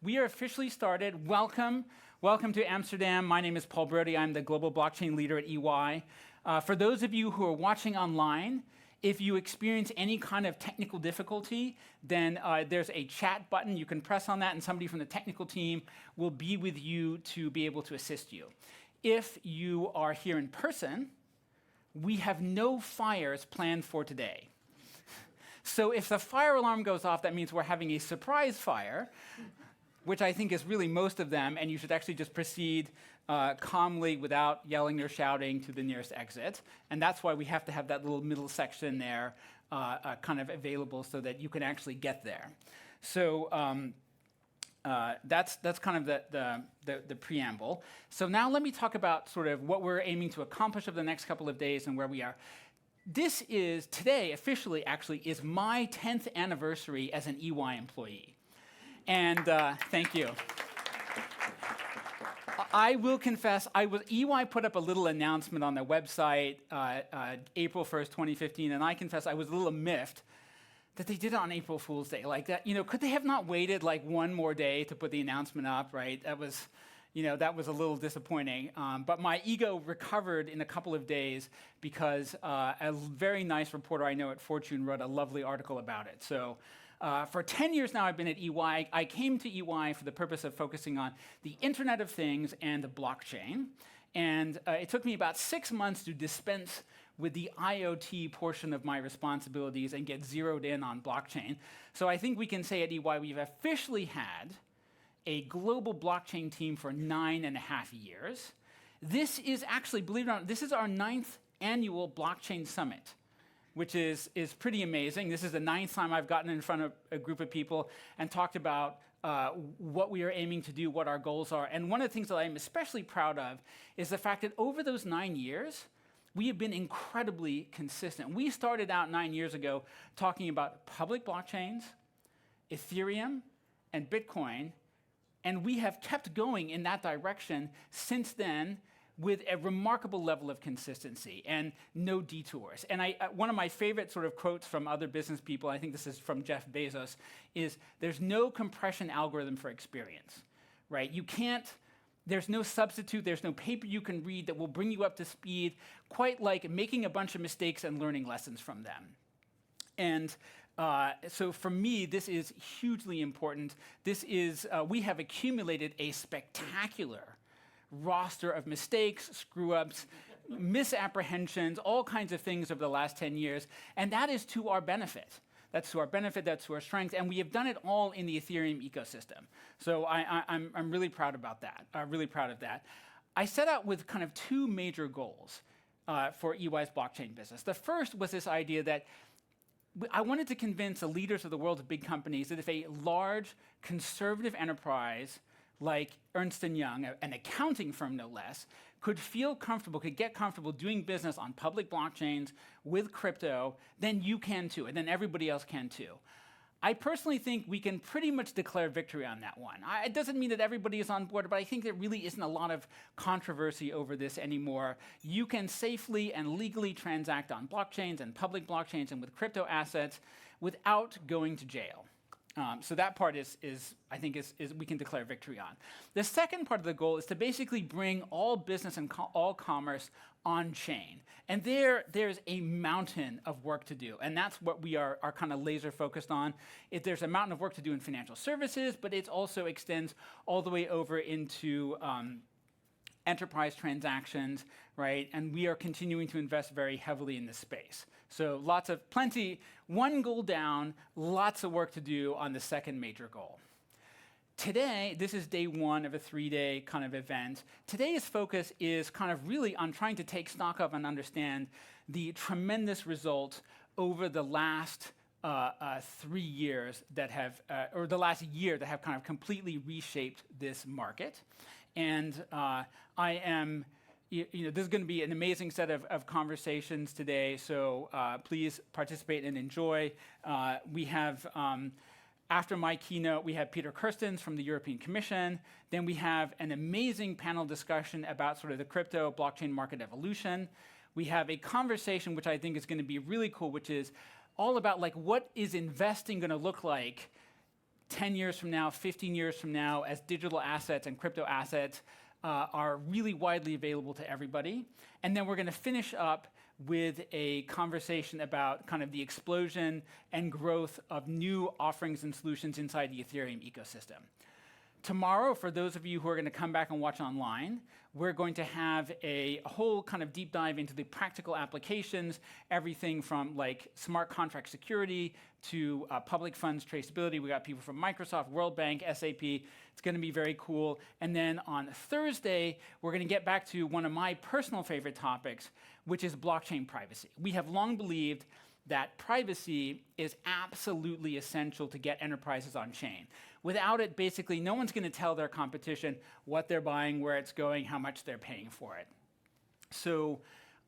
We are officially started. Welcome to Amsterdam. My name is Paul Brody. I'm the global blockchain leader at EY. For those of you who are watching online, if you experience any kind of technical difficulty, then there's a chat button. You can press on that, and somebody from the technical team will be with you to be able to assist you. If you are here in person, we have no fires planned for today. So if the fire alarm goes off, that means we're having a surprise fire, which I think is really most of them, and you should actually just proceed calmly without yelling or shouting to the nearest exit. And that's why we have to have that little middle section there kind of available so that you can actually get there. So that's kind of the preamble. So now let me talk about sort of what we're aiming to accomplish over the next couple of days and where we are. This is, today, officially, actually, is my 10th anniversary as an EY employee. And thank you. I will confess, EY put up a little announcement on their website April 1st, 2015, and I confess I was a little miffed that they did it on April Fool's Day. Like that, could they have not waited like one more day to put the announcement up, right? That was a little disappointing. But my ego recovered in a couple of days because a very nice reporter I know at Fortune wrote a lovely article about it. So for 10 years now I've been at EY. I came to EY for the purpose of focusing on the Internet of Things and the blockchain. And it took me about 6 months to dispense with the IoT portion of my responsibilities and get zeroed in on blockchain. So I think we can say at EY we've officially had a global blockchain team for 9.5 years. This is actually, believe it or not, this is our 9th annual blockchain summit, which is pretty amazing. This is the 9th time I've gotten in front of a group of people and talked about what we are aiming to do, what our goals are. And one of the things that I'm especially proud of is the fact that over those 9 years, we have been incredibly consistent. We started out 9 years ago talking about public blockchains, Ethereum, and Bitcoin, and we have kept going in that direction since then with a remarkable level of consistency and no detours. And one of my favorite sort of quotes from other business people, I think this is from Jeff Bezos, is there's no compression algorithm for experience, right? There's no substitute, there's no paper you can read that will bring you up to speed, quite like making a bunch of mistakes and learning lessons from them. And so for me, this is hugely important. We have accumulated a spectacular roster of mistakes, screw-ups, misapprehensions, all kinds of things over the last 10 years, and that is to our benefit. That's to our benefit, that's to our strength, and we have done it all in the Ethereum ecosystem. So I'm really proud about that, really proud of that. I set out with kind of 2 major goals for EY's blockchain business. The first was this idea that I wanted to convince the leaders of the world's big companies that if a large conservative enterprise like Ernst & Young, an accounting firm no less, could get comfortable doing business on public blockchains with crypto, then you can too, and then everybody else can too. I personally think we can pretty much declare victory on that one. It doesn't mean that everybody is on board, but I think there really isn't a lot of controversy over this anymore. You can safely and legally transact on blockchains and public blockchains and with crypto assets without going to jail. So that part is I think we can declare victory on. The second part of the goal is to basically bring all business and all commerce on chain. And there's a mountain of work to do, and that's what we are kind of laser focused on. There's a mountain of work to do in financial services, but it also extends all the way over into enterprise transactions, right? And we are continuing to invest very heavily in this space. So one goal down, lots of work to do on the second major goal. Today, this is day 1 of a 3-day kind of event. Today's focus is kind of really on trying to take stock of and understand the tremendous results over the last 3 years that have, or the last year that have kind of completely reshaped this market. And this is going to be an amazing set of conversations today, so please participate and enjoy. We have, after my keynote, we have Peter Kirstens from the European Commission. Then we have an amazing panel discussion about sort of the crypto blockchain market evolution. We have a conversation which I think is going to be really cool, which is all about like what is investing going to look like 10 years from now, 15 years from now, as digital assets and crypto assets are really widely available to everybody. And then we're going to finish up with a conversation about kind of the explosion and growth of new offerings and solutions inside the Ethereum ecosystem. Tomorrow, for those of you who are going to come back and watch online, we're going to have a whole kind of deep dive into the practical applications, everything from like smart contract security to public funds traceability. We got people from Microsoft, World Bank, SAP. It's going to be very cool. And then on Thursday, we're going to get back to one of my personal favorite topics, which is blockchain privacy. We have long believed that privacy is absolutely essential to get enterprises on chain. Without it, basically, no one's going to tell their competition what they're buying, where it's going, how much they're paying for it. So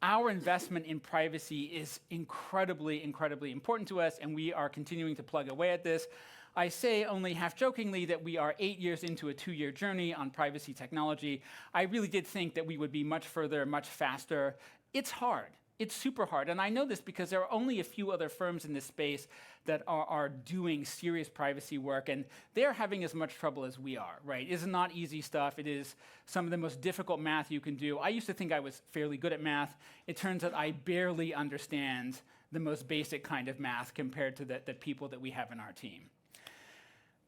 our investment in privacy is incredibly, incredibly important to us, and we are continuing to plug away at this. I say only half-jokingly that we are 8 years into a 2-year journey on privacy technology. I really did think that we would be much further, much faster. It's hard. It's super hard, and I know this because there are only a few other firms in this space that are doing serious privacy work, and they're having as much trouble as we are, right? It's not easy stuff. It is some of the most difficult math you can do. I used to think I was fairly good at math. It turns out I barely understand the most basic kind of math compared to the people that we have in our team.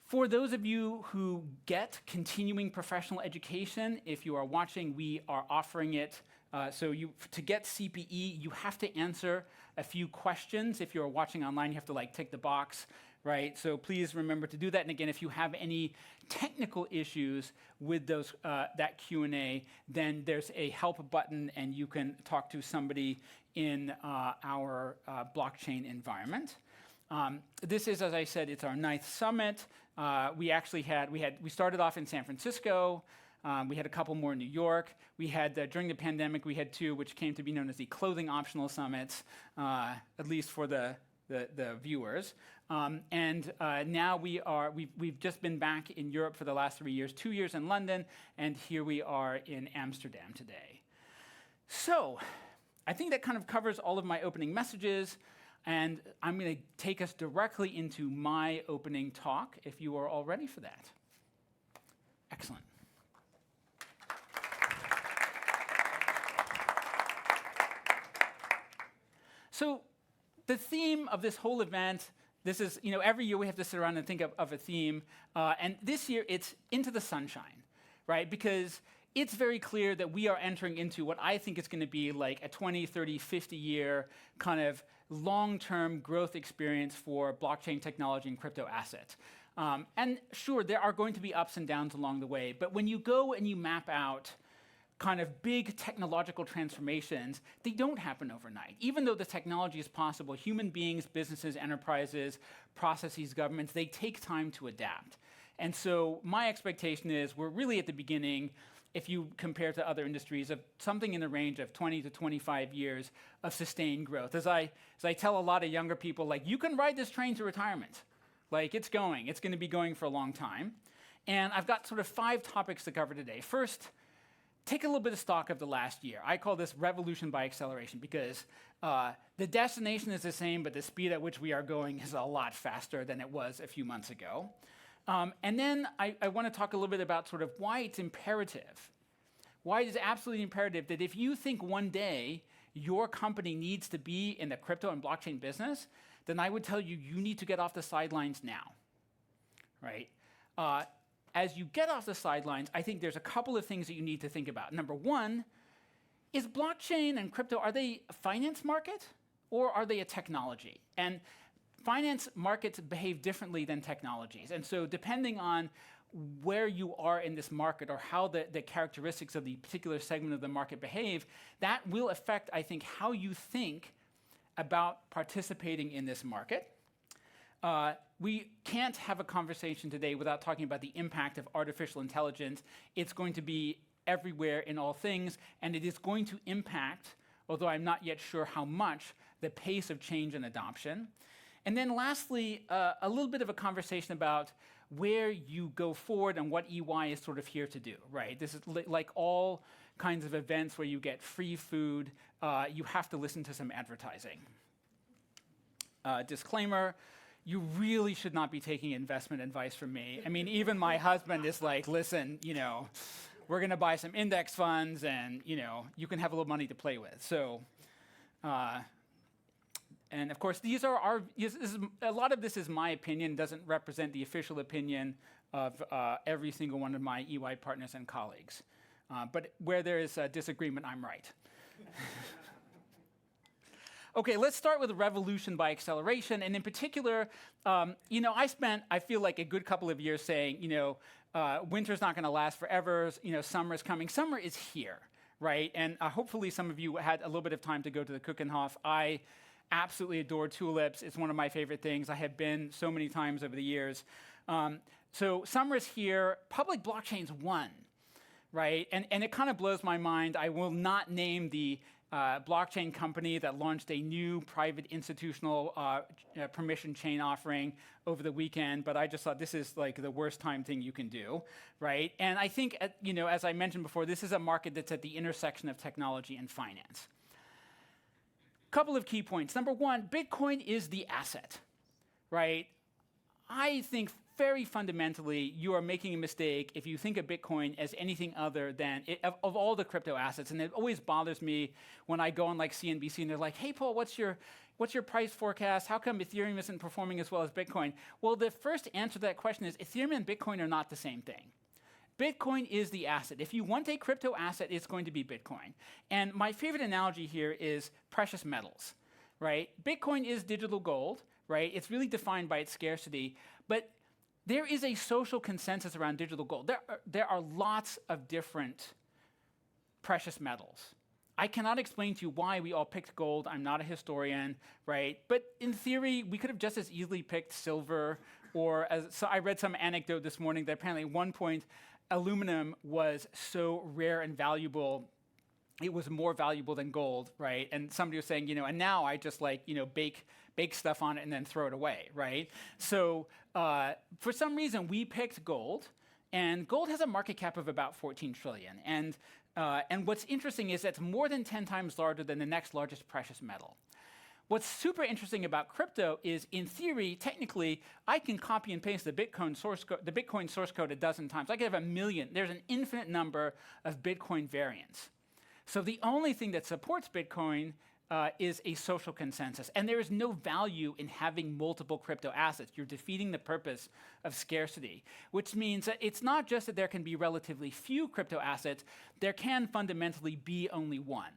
For those of you who get continuing professional education, if you are watching, we are offering it. To get CPE, you have to answer a few questions. If you're watching online, you have to like tick the box, right? So please remember to do that. And again, if you have any technical issues with those that Q&A, then there's a help button, and you can talk to somebody in our blockchain environment. This is, as I said, it's our 9th summit. We started off in San Francisco. We had a couple more in New York. We had, during the pandemic, we had 2, which came to be known as the clothing optional summits, at least for the viewers. Now we've just been back in Europe for the last 3 years, 2 years in London, and here we are in Amsterdam today. So I think that kind of covers all of my opening messages, and I'm going to take us directly into my opening talk, if you are all ready for that. Excellent. So the theme of this whole event, this is, every year we have to sit around and think of a theme. And this year it's Into the Sunshine, right? Because it's very clear that we are entering into what I think is going to be like a 20, 30, 50-year kind of long-term growth experience for blockchain technology and crypto assets. And sure, there are going to be ups and downs along the way. But when you go and you map out kind of big technological transformations, they don't happen overnight. Even though the technology is possible, human beings, businesses, enterprises, processes, governments, they take time to adapt. And so my expectation is we're really at the beginning, if you compare to other industries, of something in the range of 20 to 25 years of sustained growth. As I tell a lot of younger people, like, you can ride this train to retirement. Like, it's going to be going for a long time. And I've got sort of 5 topics to cover today. First, take a little bit of stock of the last year. I call this revolution by acceleration because the destination is the same, but the speed at which we are going is a lot faster than it was a few months ago. And then I want to talk a little bit about sort of why it's imperative. Why it is absolutely imperative that if you think one day your company needs to be in the crypto and blockchain business, then I would tell you, you need to get off the sidelines now, right? As you get off the sidelines, I think there's a couple of things that you need to think about. Number one, is blockchain and crypto, are they a finance market or are they a technology? And finance markets behave differently than technologies. And so depending on where you are in this market or how the characteristics of the particular segment of the market behave, that will affect, I think, how you think about participating in this market. We can't have a conversation today without talking about the impact of artificial intelligence. It's going to be everywhere in all things, and it is going to impact, although I'm not yet sure how much, the pace of change and adoption. And then lastly, a little bit of a conversation about where you go forward and what EY is sort of here to do, right? This is like all kinds of events where you get free food, you have to listen to some advertising. Disclaimer, you really should not be taking investment advice from me. I mean, even my husband is like, listen, we're going to buy some index funds and, you can have a little money to play with. So, and of course, these are a lot of this is my opinion, doesn't represent the official opinion of every single one of my EY partners and colleagues. But where there is a disagreement, I'm right. Okay, let's start with revolution by acceleration. And in particular, I feel like a good couple of years saying, winter's not going to last forever. Summer's coming. Summer is here, right? And hopefully some of you had a little bit of time to go to the Keukenhof. I absolutely adore tulips. It's one of my favorite things. I have been so many times over the years. So summer is here. Public blockchains won, right? And it kind of blows my mind. I will not name the blockchain company that launched a new private institutional permission chain offering over the weekend, but I just thought this is like the worst time thing you can do, right? And I think, as I mentioned before, this is a market that's at the intersection of technology and finance. Couple of key points. Number one, Bitcoin is the asset, right? I think very fundamentally, you are making a mistake if you think of Bitcoin as anything other than, of all the crypto assets, and it always bothers me when I go on like CNBC and they're like, hey, Paul, what's your price forecast? How come Ethereum isn't performing as well as Bitcoin? Well, the first answer to that question is Ethereum and Bitcoin are not the same thing. Bitcoin is the asset. If you want a crypto asset, it's going to be Bitcoin. And my favorite analogy here is precious metals, right? Bitcoin is digital gold, right? It's really defined by its scarcity, but there is a social consensus around digital gold. There are lots of different precious metals. I cannot explain to you why we all picked gold. I'm not a historian, right? But in theory, we could have just as easily picked silver, so I read some anecdote this morning that apparently at one point, aluminum was so rare and valuable, it was more valuable than gold, right? And somebody was saying, and now I just bake stuff on it and then throw it away, right? So for some reason, we picked gold, and gold has a market cap of about 14 trillion. And what's interesting is that's more than 10 times larger than the next largest precious metal. What's super interesting about crypto is, in theory, technically, I can copy and paste the Bitcoin source code a dozen times. I could have 1 million. There's an infinite number of Bitcoin variants. So the only thing that supports Bitcoin is a social consensus. And there is no value in having multiple crypto assets. You're defeating the purpose of scarcity, which means that it's not just that there can be relatively few crypto assets, there can fundamentally be only one.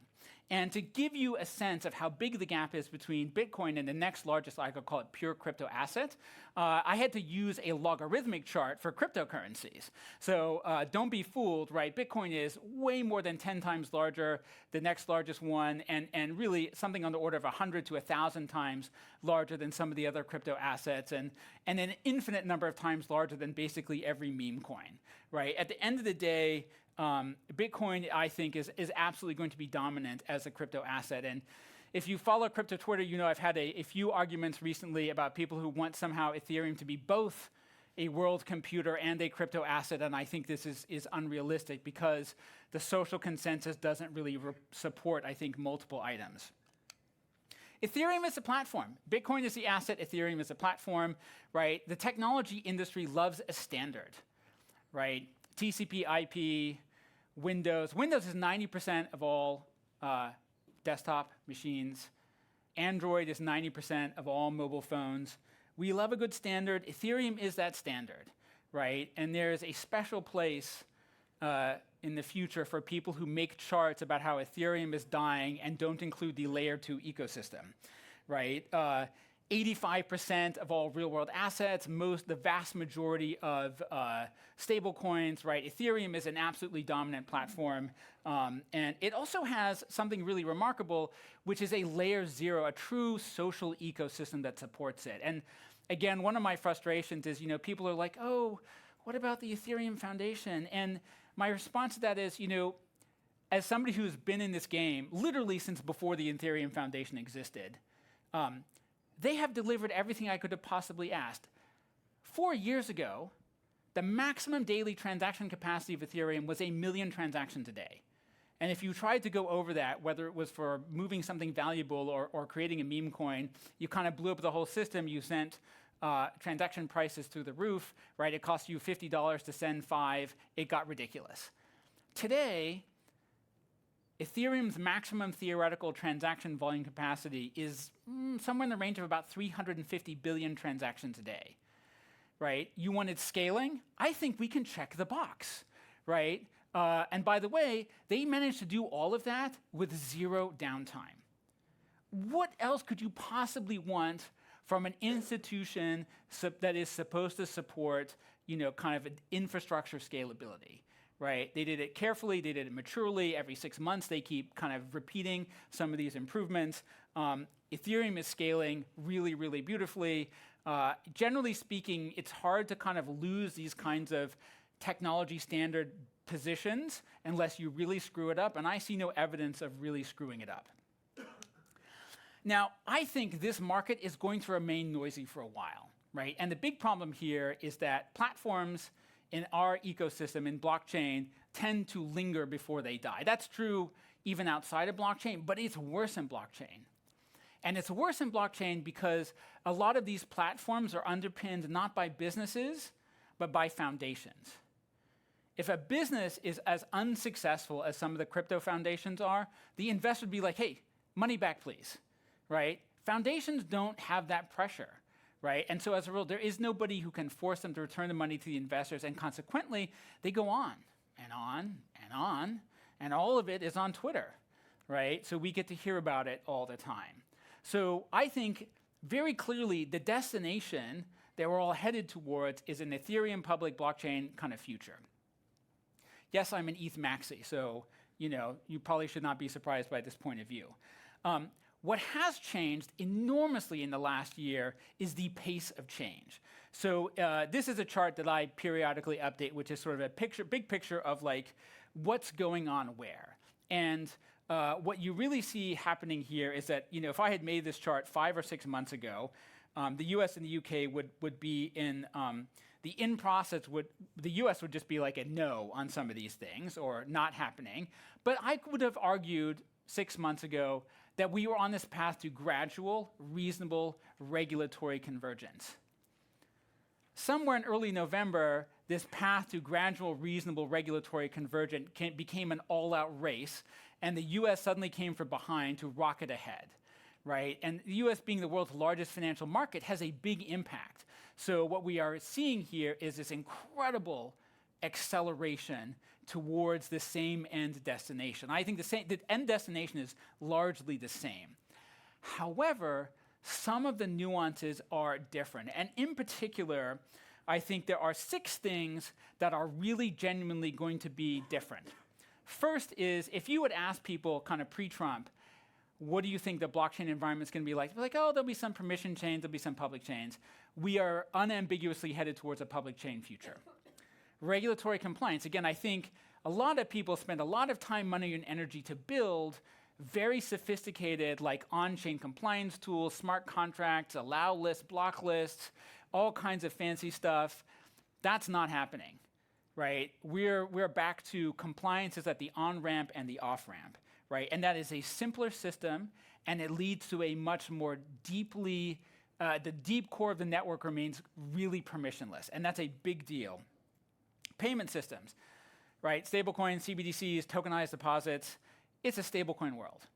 And to give you a sense of how big the gap is between Bitcoin and the next largest, I could call it pure crypto asset, I had to use a logarithmic chart for cryptocurrencies. So don't be fooled, right? Bitcoin is way more than 10 times larger, the next largest one, and really something on the order of 100 to 1,000 times larger than some of the other crypto assets, and an infinite number of times larger than basically every meme coin, right? At the end of the day, Bitcoin, I think, is absolutely going to be dominant as a crypto asset. And if you follow crypto Twitter, I've had a few arguments recently about people who want somehow Ethereum to be both a world computer and a crypto asset, and I think this is unrealistic because the social consensus doesn't really support, I think, multiple items. Ethereum is a platform. Bitcoin is the asset. Ethereum is a platform, right? The technology industry loves a standard, right? TCP, IP, Windows. Windows is 90% of all desktop machines. Android is 90% of all mobile phones. We love a good standard. Ethereum is that standard, right? And there's a special place in the future for people who make charts about how Ethereum is dying and don't include the layer 2 ecosystem, right? 85% of all real-world assets, the vast majority of stable coins, right? Ethereum is an absolutely dominant platform. And it also has something really remarkable, which is a layer 0, a true social ecosystem that supports it. And again, one of my frustrations is, people are like, oh, what about the Ethereum Foundation? And my response to that is, as somebody who's been in this game literally since before the Ethereum Foundation existed, they have delivered everything I could have possibly asked. 4 years ago, the maximum daily transaction capacity of Ethereum was 1 million transactions a day. And if you tried to go over that, whether it was for moving something valuable or creating a meme coin, you kind of blew up the whole system. You sent transaction prices through the roof, right? It cost you $50 to send 5. It got ridiculous. Today, Ethereum's maximum theoretical transaction volume capacity is somewhere in the range of about 350 billion transactions a day, right? You wanted scaling? I think we can check the box, right? And by the way, they managed to do all of that with 0 downtime. What else could you possibly want from an institution that is supposed to support, kind of an infrastructure scalability? Right? They did it carefully, they did it maturely. Every 6 months, they keep kind of repeating some of these improvements. Ethereum is scaling really, really beautifully. Generally speaking, it's hard to kind of lose these kinds of technology standard positions unless you really screw it up, and I see no evidence of really screwing it up. Now, I think this market is going to remain noisy for a while, right? And the big problem here is that platforms in our ecosystem, in blockchain, tend to linger before they die. That's true even outside of blockchain, but it's worse in blockchain. And it's worse in blockchain because a lot of these platforms are underpinned not by businesses, but by foundations. If a business is as unsuccessful as some of the crypto foundations are, the investor would be like, hey, money back, please, right? Foundations don't have that pressure. Right? And so as a rule, there is nobody who can force them to return the money to the investors, and consequently, they go on and on and on, and all of it is on Twitter, right? So we get to hear about it all the time. So I think very clearly the destination that we're all headed towards is an Ethereum public blockchain kind of future. Yes, I'm an ETH maxi, so you probably should not be surprised by this point of view. What has changed enormously in the last year is the pace of change. So this is a chart that I periodically update, which is sort of a big picture of like what's going on where. And what you really see happening here is that if I had made this chart 5 or 6 months ago, the U.S. and the U.K. would be in the in process. The U.S. would just be like a no on some of these things or not happening. But I would have argued 6 months ago that we were on this path to gradual, reasonable regulatory convergence. Somewhere in early November, this path to gradual, reasonable regulatory convergence became an all-out race, and the US suddenly came from behind to rocket ahead, right? And the US being the world's largest financial market has a big impact. So what we are seeing here is this incredible acceleration towards the same end destination. I think the end destination is largely the same. However, some of the nuances are different. And in particular, I think there are 6 things that are really genuinely going to be different. First is, if you would ask people kind of pre-Trump, what do you think the blockchain environment is going to be like? They're like, oh, there'll be some permission chains, there'll be some public chains. We are unambiguously headed towards a public chain future. Regulatory compliance. Again, I think a lot of people spend a lot of time, money, and energy to build very sophisticated, like on-chain compliance tools, smart contracts, allow lists, block lists, all kinds of fancy stuff. That's not happening, right? We're back to compliances at the on-ramp and the off-ramp, right? And that is a simpler system, and it leads to a much more deeply, the deep core of the network remains really permissionless, and that's a big deal. Payment systems, right? Stablecoins, CBDCs, tokenized deposits. It's a stablecoin world,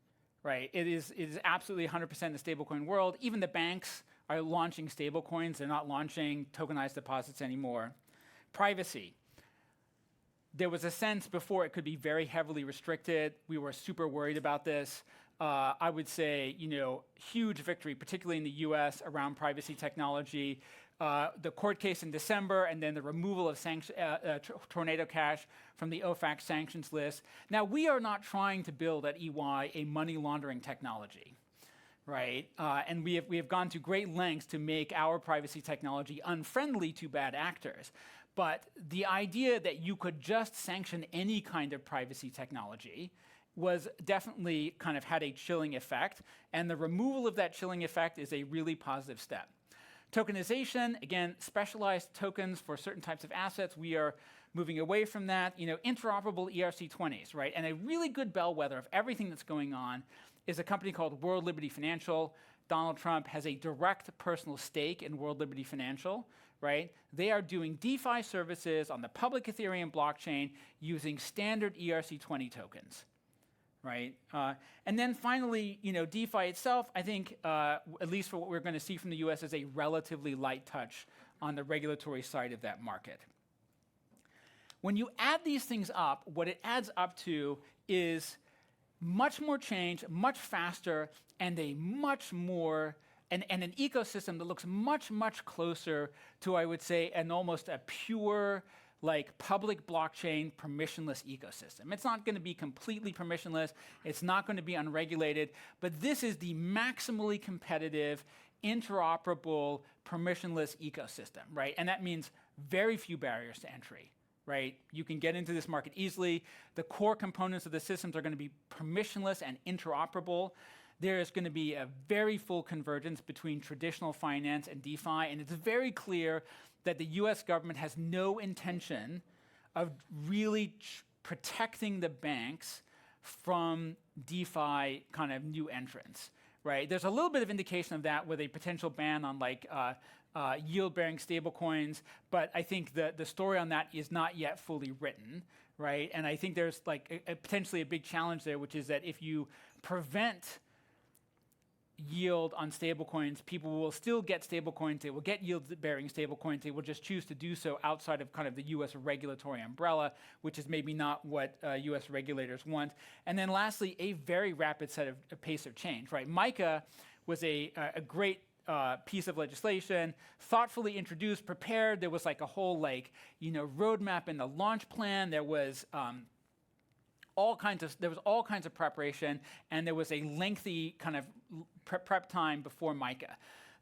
right? It is absolutely 100% a stablecoin world. Even the banks are launching stablecoins. They're not launching tokenized deposits anymore. Privacy. There was a sense before it could be very heavily restricted. We were super worried about this. I would say, huge victory, particularly in the US, around privacy technology. The court case in December, and then the removal of Tornado Cash from the OFAC sanctions list. Now, we are not trying to build at EY a money laundering technology, right? And we have gone to great lengths to make our privacy technology unfriendly to bad actors. But the idea that you could just sanction any kind of privacy technology was definitely kind of had a chilling effect, and the removal of that chilling effect is a really positive step. Tokenization, again, specialized tokens for certain types of assets. We are moving away from that. Interoperable ERC-20s, right? And a really good bellwether of everything that's going on is a company called World Liberty Financial. Donald Trump has a direct personal stake in World Liberty Financial, right? They are doing DeFi services on the public Ethereum blockchain using standard ERC20 tokens, right? And then finally, DeFi itself, I think, at least for what we're going to see from the US, is a relatively light touch on the regulatory side of that market. When you add these things up, what it adds up to is much more change, much faster, and a much more, and an ecosystem that looks much, much closer to, I would say, almost a pure, like, public blockchain permissionless ecosystem. It's not going to be completely permissionless. It's not going to be unregulated. But this is the maximally competitive, interoperable, permissionless ecosystem, right? And that means very few barriers to entry, right? You can get into this market easily. The core components of the systems are going to be permissionless and interoperable. There is going to be a very full convergence between traditional finance and DeFi, and it's very clear that the US government has no intention of really protecting the banks from DeFi kind of new entrants, right? There's a little bit of indication of that with a potential ban on yield-bearing stablecoins, but I think the story on that is not yet fully written, right? And I think there's potentially a big challenge there, which is that if you prevent yield on stablecoins, people will still get stablecoins, they will get yield-bearing stablecoins, they will just choose to do so outside of kind of the US regulatory umbrella, which is maybe not what US regulators want. And then lastly, a very rapid pace of change, right? MiCA was a great piece of legislation, thoughtfully introduced, prepared. There was like a whole roadmap in the launch plan. There was all kinds of preparation, and there was a lengthy kind of prep time before MiCA.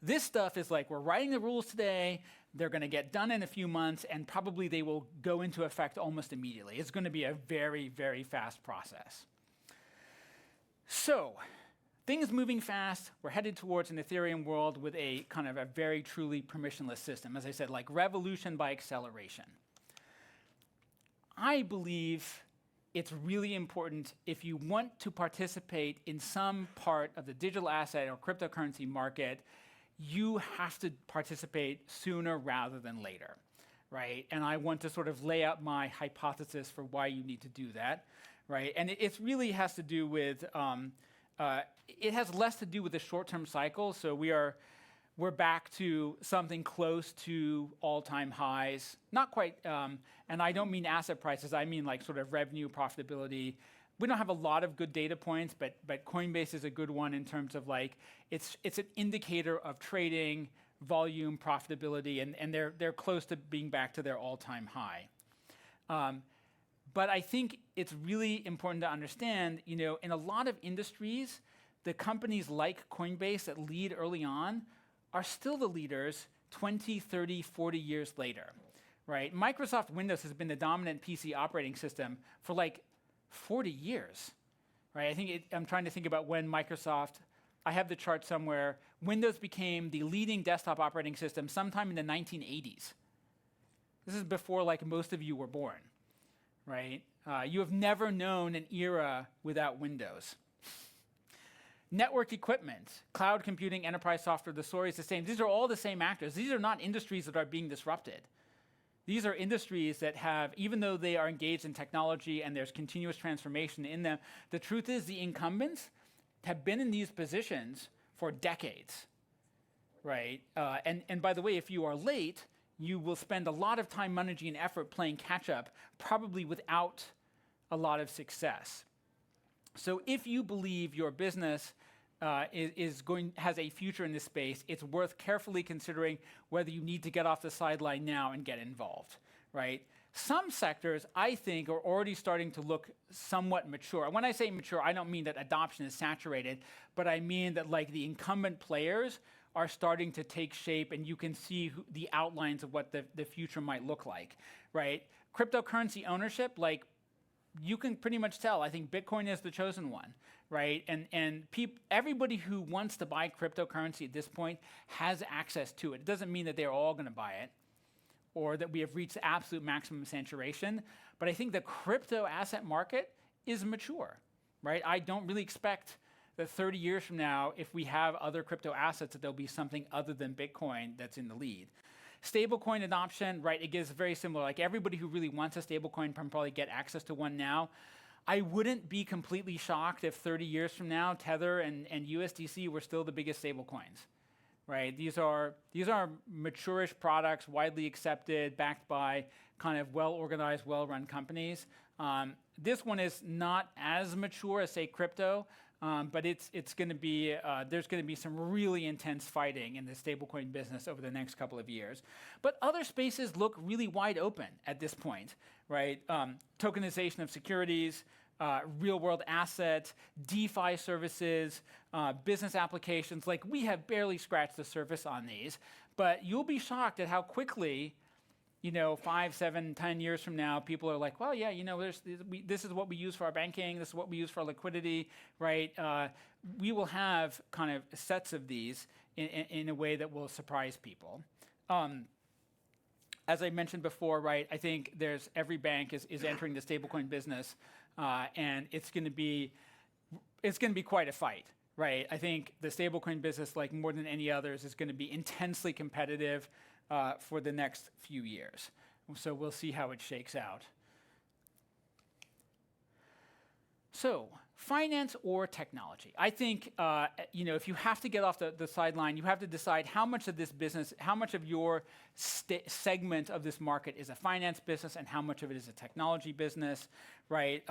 This stuff is like, we're writing the rules today, they're going to get done in a few months, and probably they will go into effect almost immediately. It's going to be a very, very fast process. So, things moving fast, we're headed towards an Ethereum world with a kind of a very truly permissionless system. As I said, like revolution by acceleration. I believe it's really important, if you want to participate in some part of the digital asset or cryptocurrency market, you have to participate sooner rather than later, right? And I want to sort of lay out my hypothesis for why you need to do that, right? And it really has to do with, it has less to do with the short-term cycle. So we're back to something close to all-time highs. Not quite, and I don't mean asset prices, I mean like sort of revenue, profitability. We don't have a lot of good data points, but Coinbase is a good one in terms of like, it's an indicator of trading, volume, profitability, and they're close to being back to their all-time high. But I think it's really important to understand, in a lot of industries, the companies like Coinbase that lead early on are still the leaders 20, 30, 40 years later, right? Microsoft Windows has been the dominant PC operating system for like 40 years, right? I'm trying to think about when Microsoft, I have the chart somewhere, Windows became the leading desktop operating system sometime in the 1980s. This is before like most of you were born, right? You have never known an era without Windows. Network equipment, cloud computing, enterprise software, the story is the same. These are all the same actors. These are not industries that are being disrupted. These are industries that have, even though they are engaged in technology and there's continuous transformation in them, the truth is the incumbents have been in these positions for decades, right? And by the way, if you are late, you will spend a lot of time, energy, and effort playing catch-up, probably without a lot of success. So if you believe your business has a future in this space, it's worth carefully considering whether you need to get off the sideline now and get involved, right? Some sectors, I think, are already starting to look somewhat mature. When I say mature, I don't mean that adoption is saturated, but I mean that like the incumbent players are starting to take shape, and you can see the outlines of what the future might look like, right? Cryptocurrency ownership, like, you can pretty much tell. I think Bitcoin is the chosen one, right? And everybody who wants to buy cryptocurrency at this point has access to it. It doesn't mean that they're all going to buy it or that we have reached absolute maximum saturation. But I think the crypto asset market is mature, right? I don't really expect that 30 years from now, if we have other crypto assets, that there'll be something other than Bitcoin that's in the lead. Stablecoin adoption, right, it gets very similar. Like everybody who really wants a stablecoin can probably get access to one now. I wouldn't be completely shocked if 30 years from now, Tether and USDC were still the biggest stablecoins, right? These are mature-ish products, widely accepted, backed by kind of well-organized, well-run companies. This one is not as mature as, say, crypto, but it's going to be, there's going to be some really intense fighting in the stablecoin business over the next couple of years. But other spaces look really wide open at this point, right? Tokenization of securities, real-world assets, DeFi services, business applications. Like, we have barely scratched the surface on these, but you'll be shocked at how quickly, 5, 7, 10 years from now, people are like, well, yeah, this is what we use for our banking, this is what we use for our liquidity, right? We will have kind of sets of these in a way that will surprise people. As I mentioned before, right, I think every bank is entering the stablecoin business, and it's going to be quite a fight, right? I think the stablecoin business, like more than any others, is going to be intensely competitive for the next few years. So we'll see how it shakes out. So, finance or technology? I think if you have to get off the sideline, you have to decide how much of this business, how much of your segment of this market is a finance business and how much of it is a technology business, right?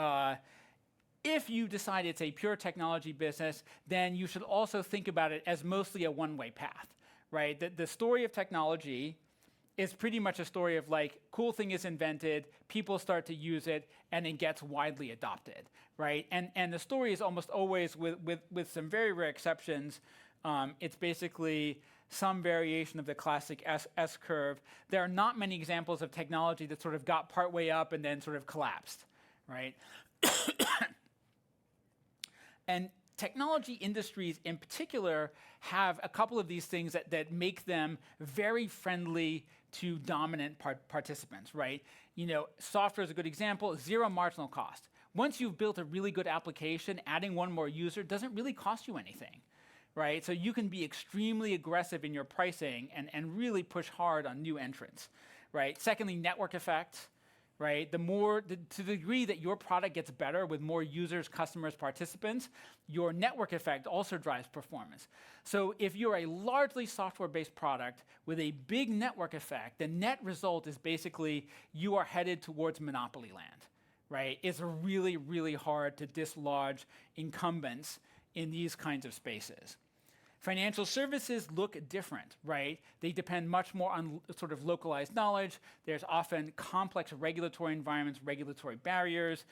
If you decide it's a pure technology business, then you should also think about it as mostly a one-way path, right? The story of technology is pretty much a story of like, cool thing is invented, people start to use it, and it gets widely adopted, right? And the story is almost always, with some very rare exceptions, it's basically some variation of the classic S-curve. There are not many examples of technology that sort of got partway up and then sort of collapsed, right? And technology industries in particular have a couple of these things that make them very friendly to dominant participants, right? Software is a good example, zero marginal cost. Once you've built a really good application, adding one more user doesn't really cost you anything, right? So you can be extremely aggressive in your pricing and really push hard on new entrants, right? Secondly, network effects. Right, to the degree that your product gets better with more users, customers, participants, your network effect also drives performance. So if you're a largely software-based product with a big network effect, the net result is basically you are headed towards monopoly land, right? It's really, really hard to dislodge incumbents in these kinds of spaces. Financial services look different, right? They depend much more on sort of localized knowledge. There's often complex regulatory environments, regulatory barriers.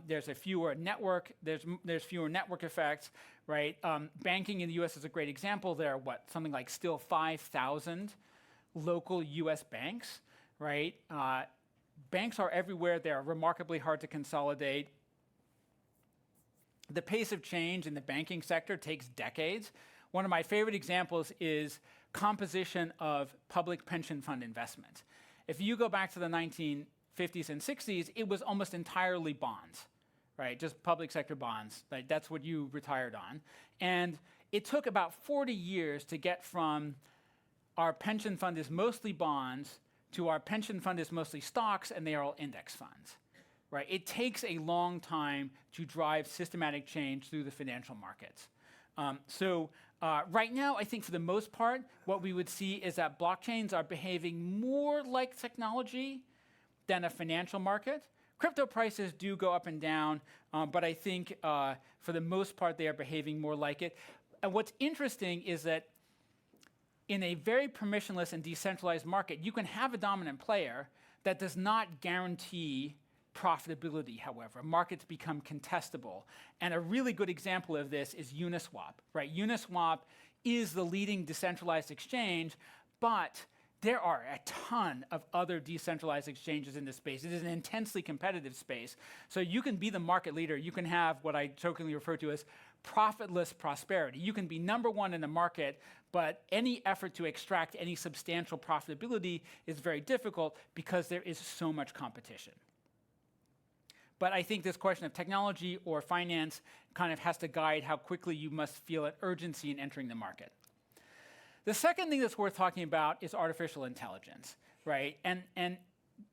There's fewer network effects, right? Banking in the U.S. is a great example. There are something like still 5,000 local U.S. banks, right? Banks are everywhere. They are remarkably hard to consolidate. The pace of change in the banking sector takes decades. One of my favorite examples is composition of public pension fund investment. If you go back to the 1950s and 60s, it was almost entirely bonds, right? Just public sector bonds. Like, that's what you retired on. And it took about 40 years to get from our pension fund is mostly bonds to our pension fund is mostly stocks and they are all index funds, right? It takes a long time to drive systematic change through the financial markets. Right now, I think for the most part, what we would see is that blockchains are behaving more like technology than a financial market. Crypto prices do go up and down, but I think for the most part, they are behaving more like it. And what's interesting is that in a very permissionless and decentralized market, you can have a dominant player that does not guarantee profitability, however. Markets become contestable. And a really good example of this is Uniswap, right? Uniswap is the leading decentralized exchange, but there are a ton of other decentralized exchanges in this space. It is an intensely competitive space. So you can be the market leader. You can have what I jokingly refer to as profitless prosperity. You can be number one in the market, but any effort to extract any substantial profitability is very difficult because there is so much competition. But I think this question of technology or finance kind of has to guide how quickly you must feel an urgency in entering the market. The second thing that's worth talking about is artificial intelligence, right? And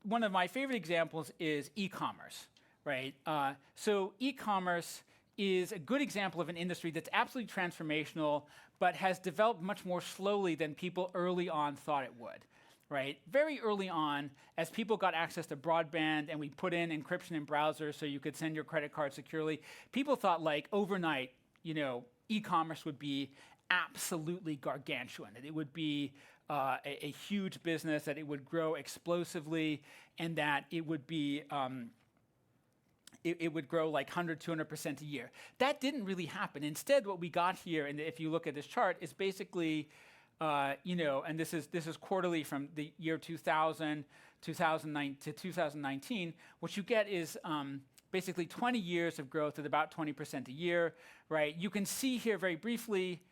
one of my favorite examples is e-commerce, right? So e-commerce is a good example of an industry that's absolutely transformational, but has developed much more slowly than people early on thought it would, right? Very early on, as people got access to broadband and we put in encryption in browsers so you could send your credit card securely, people thought like overnight, e-commerce would be absolutely gargantuan. That it would be a huge business, that it would grow explosively, and that it would be it would grow like 100, 200% a year. That didn't really happen. Instead, what we got here, and if you look at this chart, is basically, and this is quarterly from the year 2000, 2009 to 2019. What you get is basically 20 years of growth at about 20% a year, right? You can see here very briefly,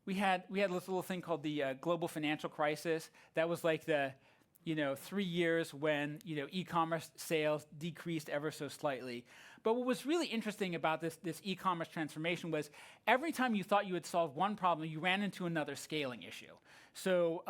we had this little thing called the global financial crisis. That was like the 3 years when e-commerce sales decreased ever so slightly. But what was really interesting about this e-commerce transformation was every time you thought you had solved one problem, you ran into another scaling issue. So,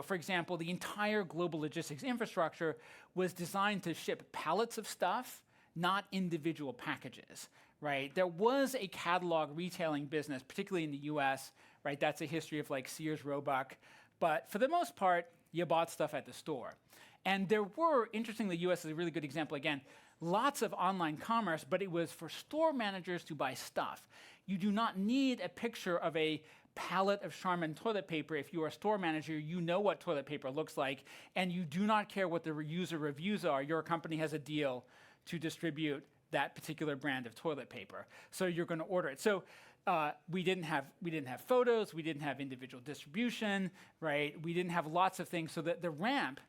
for example, the entire global logistics infrastructure was designed to ship pallets of stuff, not individual packages, right? There was a catalog retailing business, particularly in the US, right? That's a history of like Sears, Roebuck. But for the most part, you bought stuff at the store. And there were, interestingly, the US is a really good example again, lots of online commerce, but it was for store managers to buy stuff. You do not need a picture of a pallet of Charmin toilet paper. If you are a store manager, you know what toilet paper looks like, and you do not care what the user reviews are. Your company has a deal to distribute that particular brand of toilet paper. So you're going to order it. So we didn't have photos, we didn't have individual distribution, right? We didn't have lots of things, so that the ramp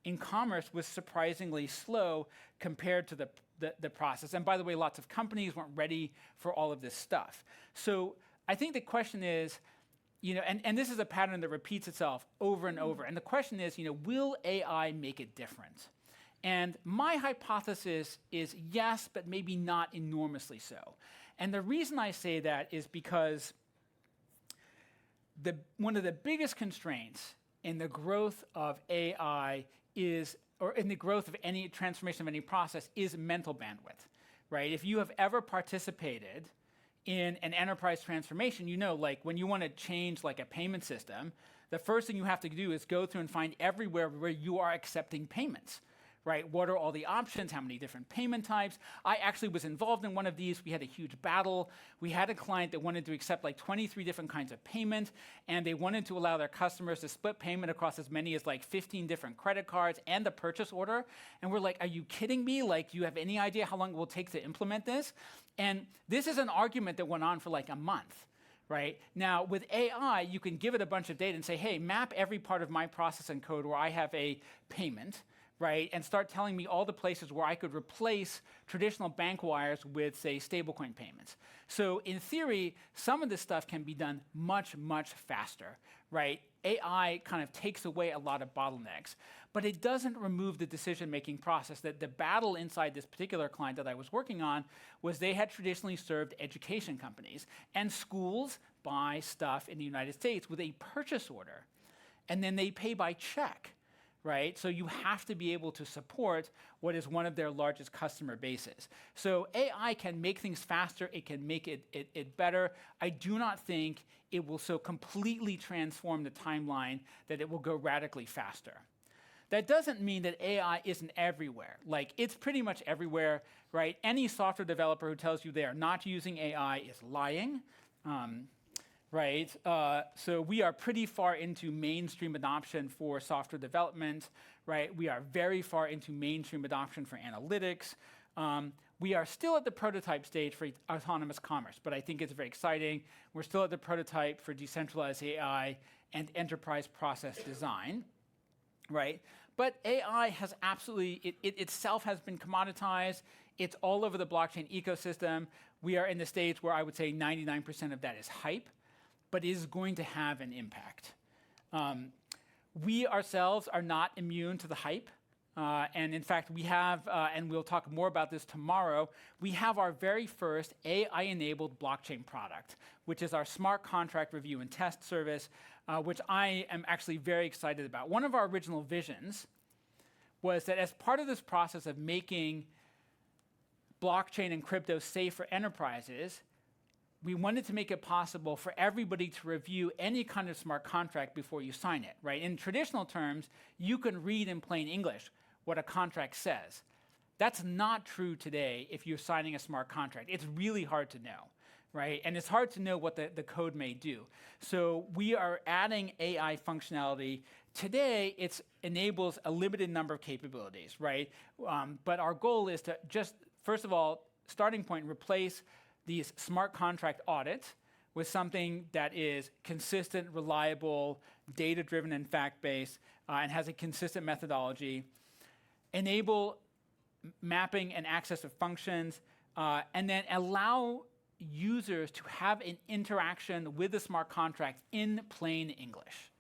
in commerce was surprisingly slow compared to the process. And by the way, lots of companies weren't ready for all of this stuff. So I think the question is, and this is a pattern that repeats itself over and over. And the question is, will AI make it different? And my hypothesis is yes, but maybe not enormously so. And the reason I say that is because one of the biggest constraints in the growth of AI or in the growth of any transformation of any process, is mental bandwidth, right? If you have ever participated in an enterprise transformation, like when you want to change like a payment system, the first thing you have to do is go through and find everywhere where you are accepting payments. Right? What are all the options? How many different payment types? I actually was involved in one of these. We had a huge battle. We had a client that wanted to accept like 23 different kinds of payment, and they wanted to allow their customers to split payment across as many as like 15 different credit cards and the purchase order. And we're like, are you kidding me? Like, do you have any idea how long it will take to implement this? And this is an argument that went on for like a month. Right? Now, with AI, you can give it a bunch of data and say, hey, map every part of my process and code where I have a payment, right, and start telling me all the places where I could replace traditional bank wires with, say, stablecoin payments. So in theory, some of this stuff can be done much, much faster, right? AI kind of takes away a lot of bottlenecks, but it doesn't remove the decision-making process. That the battle inside this particular client that I was working on was they had traditionally served education companies, and schools buy stuff in the United States with a purchase order, and then they pay by check. Right? So you have to be able to support what is one of their largest customer bases. So AI can make things faster, it can make it better. I do not think it will so completely transform the timeline that it will go radically faster. That doesn't mean that AI isn't everywhere. Like, it's pretty much everywhere, right? Any software developer who tells you they are not using AI is lying. Right? So we are pretty far into mainstream adoption for software development, right? We are very far into mainstream adoption for analytics. We are still at the prototype stage for autonomous commerce, but I think it's very exciting. We're still at the prototype for decentralized AI and enterprise process design, right? But AI has absolutely, it itself has been commoditized. It's all over the blockchain ecosystem. We are in the stage where I would say 99% of that is hype, but is going to have an impact. We ourselves are not immune to the hype. And in fact, we have, and we'll talk more about this tomorrow, we have our very first AI-enabled blockchain product, which is our smart contract review and test service, which I am actually very excited about. One of our original visions was that as part of this process of making blockchain and crypto safe for enterprises, we wanted to make it possible for everybody to review any kind of smart contract before you sign it, right? In traditional terms, you can read in plain English what a contract says. That's not true today if you're signing a smart contract. It's really hard to know, right? And it's hard to know what the code may do. So we are adding AI functionality. Today, it enables a limited number of capabilities, right? But our goal is to just, first of all, starting point, replace these smart contract audits with something that is consistent, reliable, data-driven, and fact-based, and has a consistent methodology. Enable mapping and access of functions, and then allow users to have an interaction with the smart contract in plain English,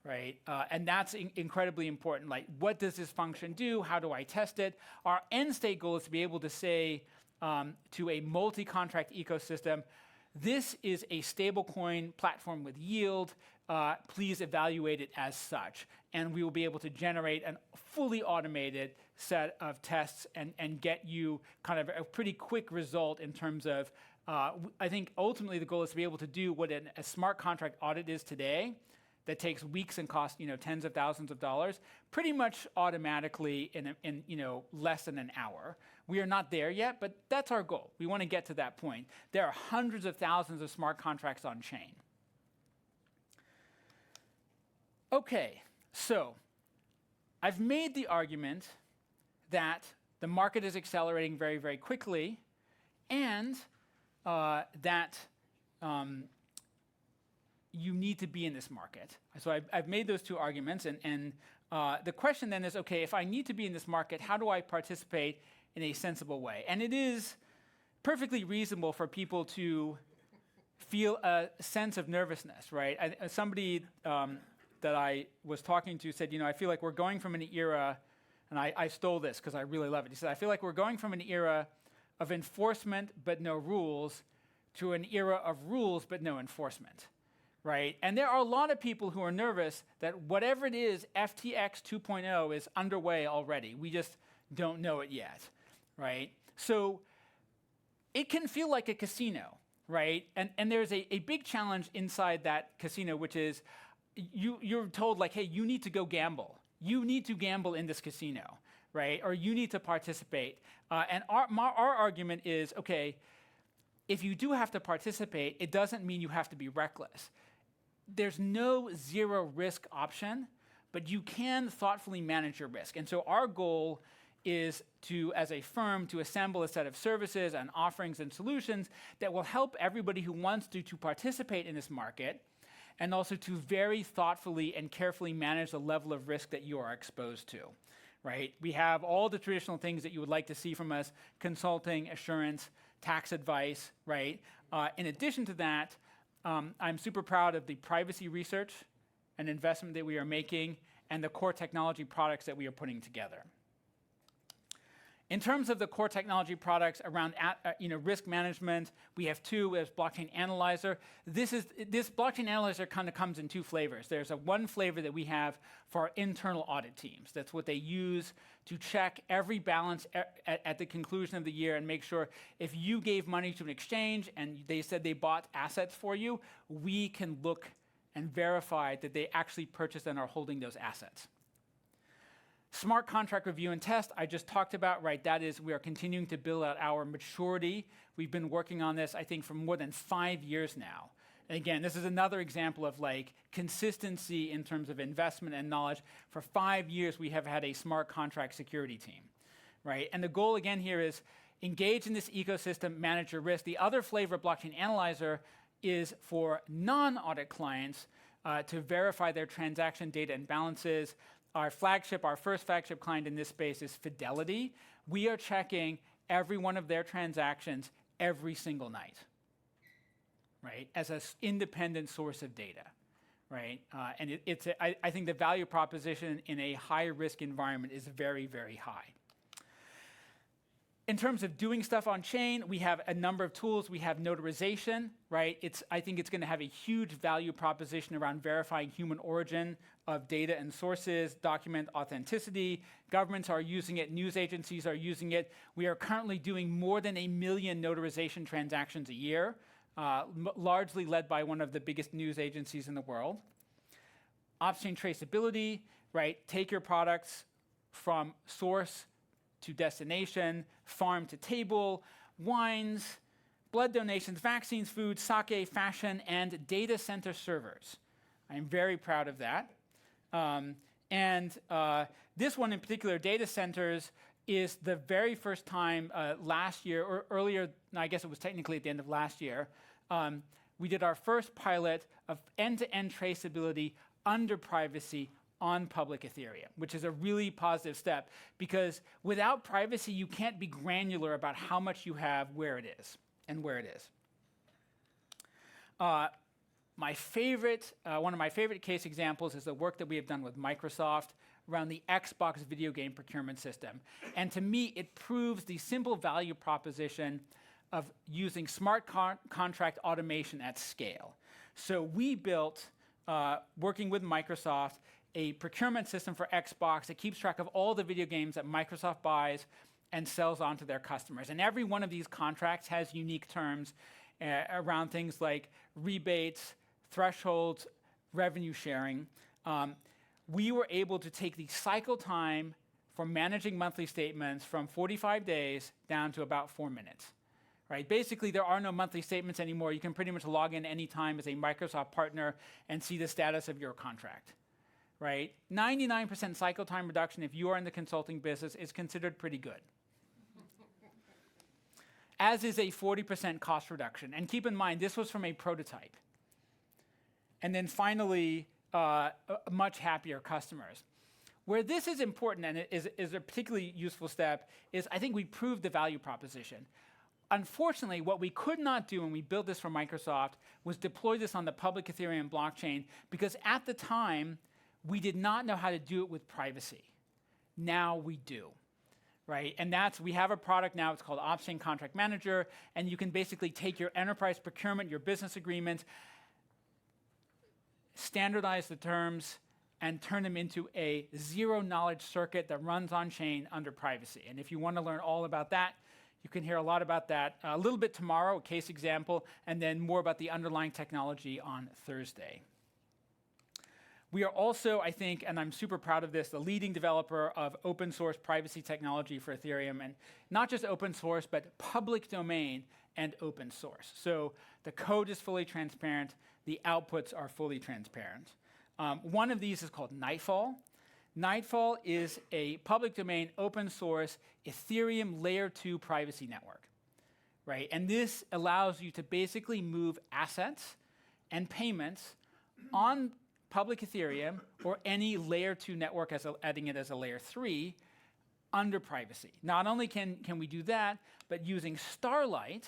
right? And that's incredibly important. Like, what does this function do? How do I test it? Our end state goal is to be able to say to a multi-contract ecosystem, this is a stablecoin platform with yield. Please evaluate it as such. And we will be able to generate a fully automated set of tests and get you kind of a pretty quick result in terms of, I think ultimately the goal is to be able to do what a smart contract audit is today that takes weeks and costs tens of thousands of dollars, pretty much automatically in less than an hour. We are not there yet, but that's our goal. We want to get to that point. There are hundreds of thousands of smart contracts on chain. Okay, so I've made the argument that the market is accelerating very, very quickly, and that you need to be in this market. So I've made those two arguments, and the question then is, okay, if I need to be in this market, how do I participate in a sensible way? And it is perfectly reasonable for people to feel a sense of nervousness, right? Somebody that I was talking to said, I feel like we're going from an era, and I stole this because I really love it. He said, I feel like we're going from an era of enforcement but no rules to an era of rules but no enforcement, right? And there are a lot of people who are nervous that whatever it is, FTX 2.0 is underway already. We just don't know it yet, right? So it can feel like a casino, right? And there's a big challenge inside that casino, which is you're told, like, hey, you need to go gamble. You need to gamble in this casino, right? Or you need to participate. And our argument is, okay, if you do have to participate, it doesn't mean you have to be reckless. There's no zero risk option, but you can thoughtfully manage your risk. And so our goal is to, as a firm, to assemble a set of services and offerings and solutions that will help everybody who wants to participate in this market, and also to very thoughtfully and carefully manage the level of risk that you are exposed to, right? We have all the traditional things that you would like to see from us: consulting, assurance, tax advice, right? In addition to that, I'm super proud of the privacy research and investment that we are making and the core technology products that we are putting together. In terms of the core technology products around risk management, we have two. There's Blockchain Analyzer. This Blockchain Analyzer kind of comes in two flavors. There's one flavor that we have for our internal audit teams. That's what they use to check every balance at the conclusion of the year and make sure if you gave money to an exchange and they said they bought assets for you, we can look and verify that they actually purchased and are holding those assets. Smart contract review and test, I just talked about, right? That is, we are continuing to build out our maturity. We've been working on this, I think, for more than 5 years now. And again, this is another example of like consistency in terms of investment and knowledge. For 5 years, we have had a smart contract security team, right? And the goal again here is engage in this ecosystem, manage your risk. The other flavor of Blockchain Analyzer is for non-audit clients to verify their transaction data and balances. Our first flagship client in this space is Fidelity. We are checking every one of their transactions every single night, right, as an independent source of data, right? And I think the value proposition in a high-risk environment is very, very high. In terms of doing stuff on chain, we have a number of tools. We have notarization, right? I think it's going to have a huge value proposition around verifying human origin of data and sources, document authenticity. Governments are using it. News agencies are using it. We are currently doing more than 1 million notarization transactions a year, largely led by one of the biggest news agencies in the world. Off-chain traceability, right? Take your products from source to destination, farm to table, wines, blood donations, vaccines, food, sake, fashion, and data center servers. I'm very proud of that. This one in particular, data centers, is the very first time last year, or earlier, I guess it was technically at the end of last year, we did our first pilot of end-to-end traceability under privacy on public Ethereum, which is a really positive step, because without privacy, you can't be granular about how much you have, where it is, and where it is. One of my favorite case examples is the work that we have done with Microsoft around the Xbox video game procurement system. And to me, it proves the simple value proposition of using smart contract automation at scale. So we built, working with Microsoft, a procurement system for Xbox that keeps track of all the video games that Microsoft buys and sells on to their customers. And every one of these contracts has unique terms around things like rebates, thresholds, revenue sharing. We were able to take the cycle time for managing monthly statements from 45 days down to about 4 minutes. Right? Basically, there are no monthly statements anymore. You can pretty much log in anytime as a Microsoft partner and see the status of your contract. Right? 99% cycle time reduction, if you are in the consulting business, is considered pretty good. As is a 40% cost reduction. And keep in mind, this was from a prototype. And then finally, much happier customers. Where this is important and is a particularly useful step is I think we proved the value proposition. Unfortunately, what we could not do when we built this for Microsoft was deploy this on the public Ethereum blockchain, because at the time, we did not know how to do it with privacy. Now we do, right? And we have a product now, it's called Off-Chain Contract Manager, and you can basically take your enterprise procurement, your business agreements, standardize the terms, and turn them into a zero-knowledge circuit that runs on-chain under privacy. And if you want to learn all about that, you can hear a lot about that a little bit tomorrow, a case example, and then more about the underlying technology on Thursday. We are also, I think, and I'm super proud of this, the leading developer of open source privacy technology for Ethereum, and not just open source, but public domain and open source. So the code is fully transparent, the outputs are fully transparent. One of these is called Nightfall. Nightfall is a public domain, open source, Ethereum layer 2 privacy network, right? And this allows you to basically move assets and payments on public Ethereum or any layer 2 network, adding it as a layer 3, under privacy. Not only can we do that, but using Starlight,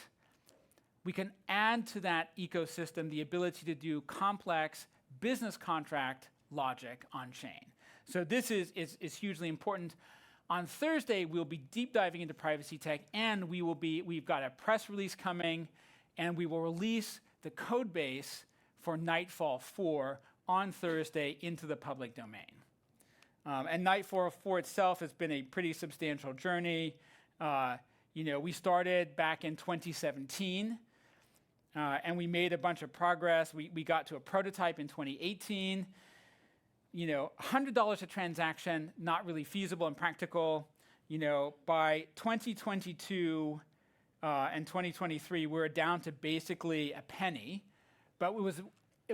we can add to that ecosystem the ability to do complex business contract logic on-chain. So this is hugely important. On Thursday, we'll be deep diving into privacy tech, and we've got a press release coming, and we will release the code base for Nightfall 4 on Thursday into the public domain. And Nightfall 4 itself has been a pretty substantial journey. We started back in 2017, and we made a bunch of progress. We got to a prototype in 2018. $100 a transaction, not really feasible and practical. By 2022 and 2023, we're down to basically a penny, but it was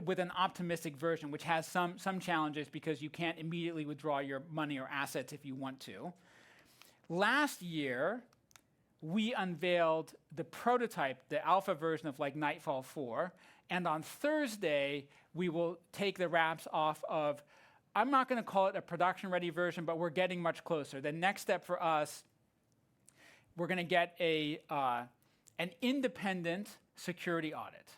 with an optimistic version, which has some challenges because you can't immediately withdraw your money or assets if you want to. Last year, we unveiled the prototype, the alpha version of Nightfall 4, and on Thursday, we will take the wraps off of, I'm not going to call it a production-ready version, but we're getting much closer. The next step for us, we're going to get an independent security audit,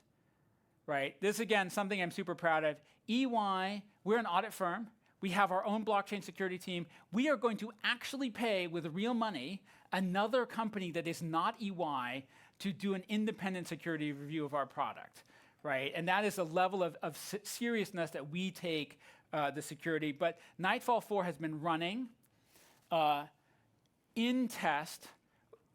right? This, again, something I'm super proud of. EY, we're an audit firm. We have our own blockchain security team. We are going to actually pay, with real money, another company that is not EY to do an independent security review of our product, right? And that is a level of seriousness that we take the security. But Nightfall 4 has been running in test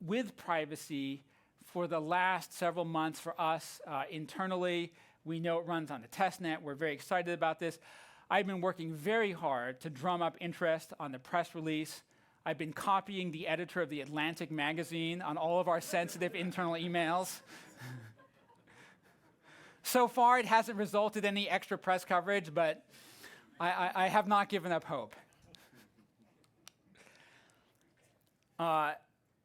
with privacy for the last several months for us internally. We know it runs on the testnet. We're very excited about this. I've been working very hard to drum up interest on the press release. I've been copying the editor of The Atlantic magazine on all of our sensitive internal emails. So far, it hasn't resulted in any extra press coverage, but I have not given up hope.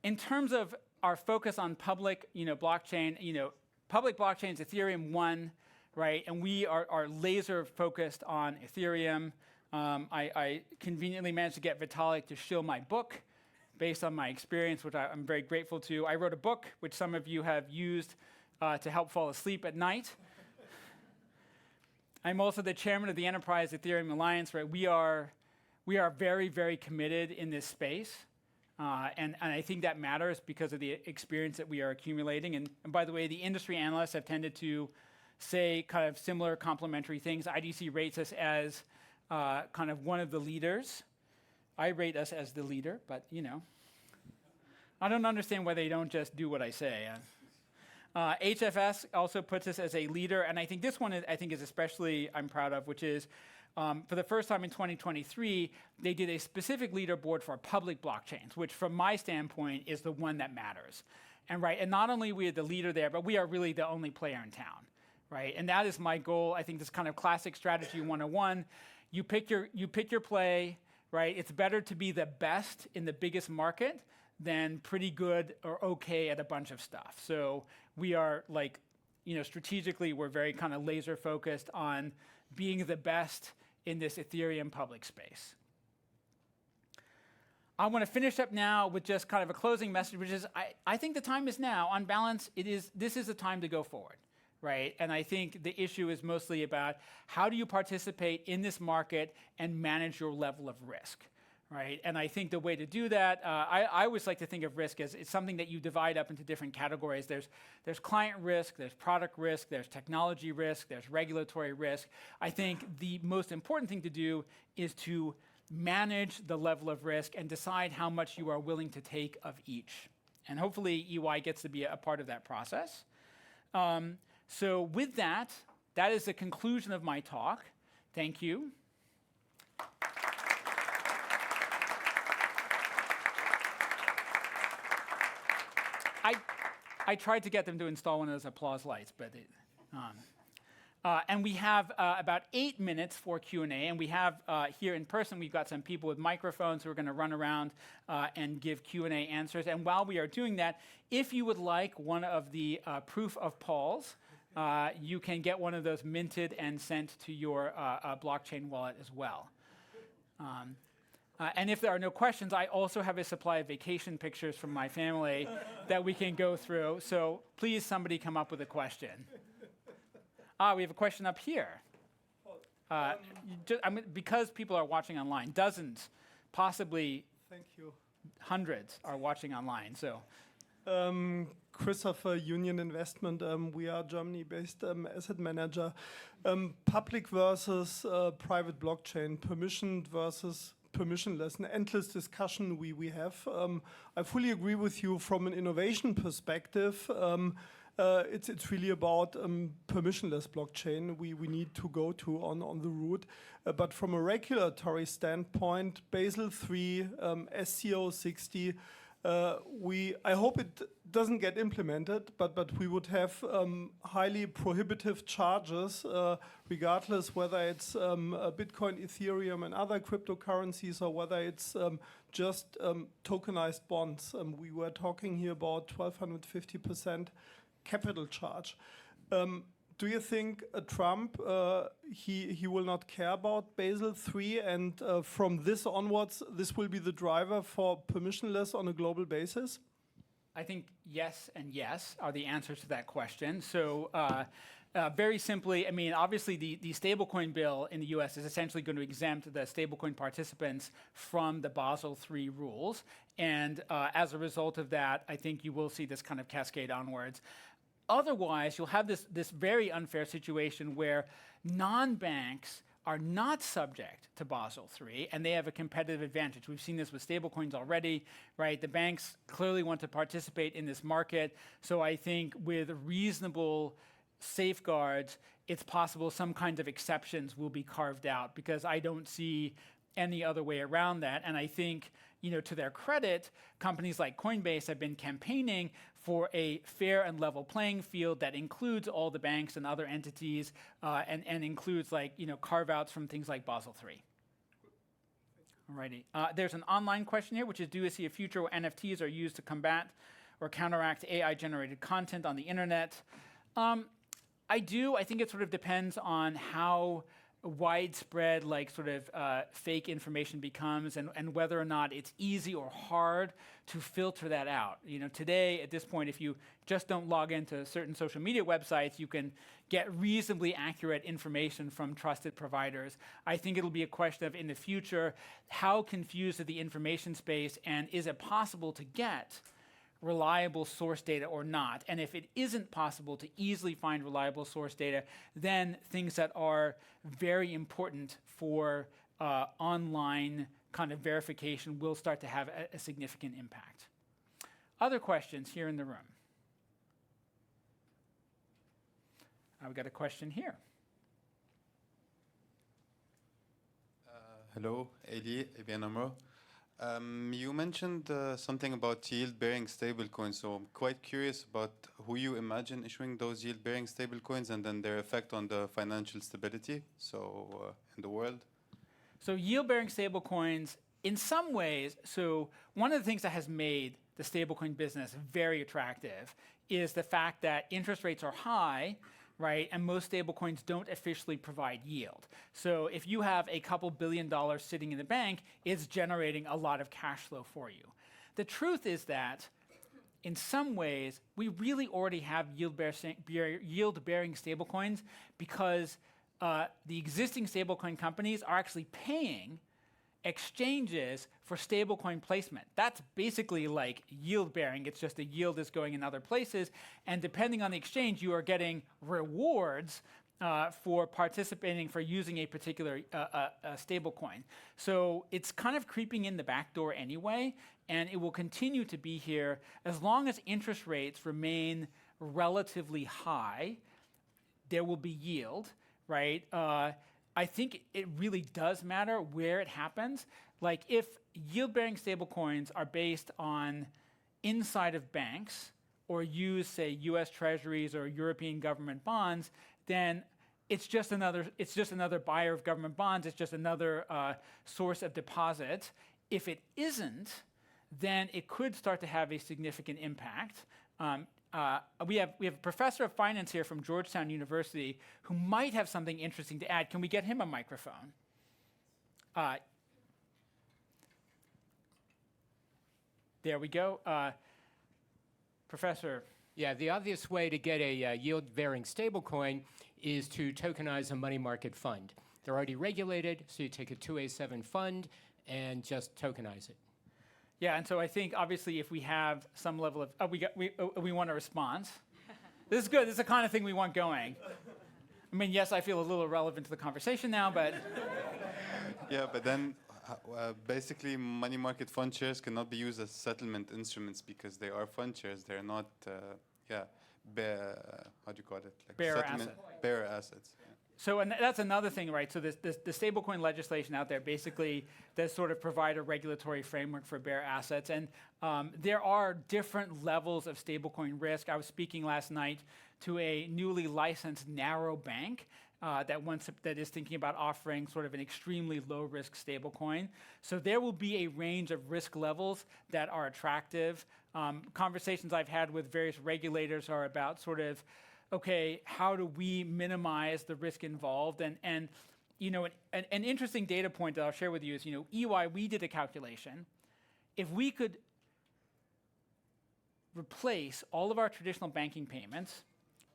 In terms of our focus on public, blockchain, public blockchains, Ethereum 1, right? And we are laser focused on Ethereum. I conveniently managed to get Vitalik to show my book based on my experience, which I'm very grateful to. I wrote a book, which some of you have used to help fall asleep at night. I'm also the chairman of the Enterprise Ethereum Alliance, right? We are very, very committed in this space. And I think that matters because of the experience that we are accumulating. And by the way, the industry analysts have tended to say kind of similar complementary things. IDC rates us as kind of one of the leaders. I rate us as the leader, but I don't understand why they don't just do what I say. HFS also puts us as a leader, and I think this one is especially I'm proud of, which is for the first time in 2023, they did a specific leaderboard for public blockchains, which from my standpoint is the one that matters. And not only are we the leader there, but we are really the only player in town, right? And that is my goal. I think this kind of classic strategy 101. You pick your play, right? It's better to be the best in the biggest market than pretty good or okay at a bunch of stuff. So we are strategically, we're very kind of laser focused on being the best in this Ethereum public space. I want to finish up now with just kind of a closing message, which is I think the time is now. On balance, this is the time to go forward, right? And I think the issue is mostly about how do you participate in this market and manage your level of risk, right? And I think the way to do that, I always like to think of risk as it's something that you divide up into different categories. There's client risk, there's product risk, there's technology risk, there's regulatory risk. I think the most important thing to do is to manage the level of risk and decide how much you are willing to take of each. And hopefully EY gets to be a part of that process. So with that is the conclusion of my talk. Thank you. I tried to get them to install one of those applause lights, but and we have about 8 minutes for Q&A, and we have here in person, we've got some people with microphones who are going to run around and give Q&A answers. And while we are doing that, if you would like one of the proof of Pauls, you can get one of those minted and sent to your blockchain wallet as well. And if there are no questions, I also have a supply of vacation pictures from my family that we can go through. So please, somebody come up with a question. We have a question up here. Because people are watching online, dozens, possibly Thank you. Hundreds are watching online. So, Christopher, Union Investment. We are Germany-based asset manager. Public versus private blockchain, permissioned versus permissionless, an endless discussion we have. I fully agree with you from an innovation perspective. It's really about permissionless blockchain we need to go to on the route. But from a regulatory standpoint, Basel III, SCO 60, I hope it doesn't get implemented, but we would have highly prohibitive charges, regardless whether it's Bitcoin, Ethereum, and other cryptocurrencies, or whether it's just tokenized bonds. We were talking here about 1,250% capital charge. Do you think Trump, he will not care about Basel III, and from this onwards, this will be the driver for permissionless on a global basis? I think yes and yes are the answers to that question. So Very simply, I mean, obviously the stablecoin bill in the US is essentially going to exempt the stablecoin participants from the Basel III rules. And as a result of that, I think you will see this kind of cascade onwards. Otherwise, you'll have this very unfair situation where non-banks are not subject to Basel III, and they have a competitive advantage. We've seen this with stablecoins already, right? The banks clearly want to participate in this market. So I think with reasonable safeguards, it's possible some kinds of exceptions will be carved out, because I don't see any other way around that. And I think, to their credit, companies like Coinbase have been campaigning for a fair and level playing field that includes all the banks and other entities, and includes carve-outs from things like Basel III. Alrighty. There's an online question here, which is, do you see a future where NFTs are used to combat or counteract AI-generated content on the internet? I do. I think it sort of depends on how widespread fake information becomes, and whether or not it's easy or hard to filter that out. Today, at this point, if you just don't log into certain social media websites, you can get reasonably accurate information from trusted providers. I think it'll be a question of, in the future, how confused is the information space, and is it possible to get reliable source data or not? And if it isn't possible to easily find reliable source data, then things that are very important for online kind of verification will start to have a significant impact. Other questions here in the room? I've got a question here. Hello, Eli, ABN AMRO. You mentioned something about yield-bearing stablecoins, so I'm quite curious about who you imagine issuing those yield-bearing stablecoins, and then their effect on the financial stability, in the world. So yield-bearing stablecoins, in some ways, so one of the things that has made the stablecoin business very attractive is the fact that interest rates are high, right? And most stablecoins don't officially provide yield. So if you have a couple $1 billion sitting in the bank, it's generating a lot of cash flow for you. The truth is that in some ways, we really already have yield-bearing stablecoins, because the existing stablecoin companies are actually paying exchanges for stablecoin placement. That's basically like yield bearing. It's just the yield is going in other places, and depending on the exchange, you are getting rewards for participating, for using a particular stablecoin. So it's kind of creeping in the back door anyway, and it will continue to be here as long as interest rates remain relatively high. There will be yield, right? I think it really does matter where it happens. Like, if yield-bearing stablecoins are based on inside of banks, or use, say, U.S. Treasuries or European government bonds, then it's just another buyer of government bonds. It's just another source of deposit. If it isn't, then it could start to have a significant impact. We have a professor of finance here from Georgetown University who might have something interesting to add. Can we get him a microphone? There we go. Professor. Yeah, the obvious way to get a yield-bearing stablecoin is to tokenize a money market fund. They're already regulated, so you take a 2A7 fund and just tokenize it. Yeah, and so I think obviously if we have some level of, we want a response. This is good. This is the kind of thing we want going. I mean, yes, I feel a little irrelevant to the conversation now, but. Yeah, but then basically money market fund shares cannot be used as settlement instruments because they are fund shares. They're not, how do you call it? Like bearer assets. Bearer assets. So, and that's another thing, right? So the stablecoin legislation out there basically does sort of provide a regulatory framework for bearer assets. And there are different levels of stablecoin risk. I was speaking last night to a newly licensed narrow bank that is thinking about offering sort of an extremely low-risk stablecoin. So there will be a range of risk levels that are attractive. Conversations I've had with various regulators are about sort of, okay, how do we minimize the risk involved? And you know, an interesting data point that I'll share with you is, EY, we did a calculation. If we could replace all of our traditional banking payments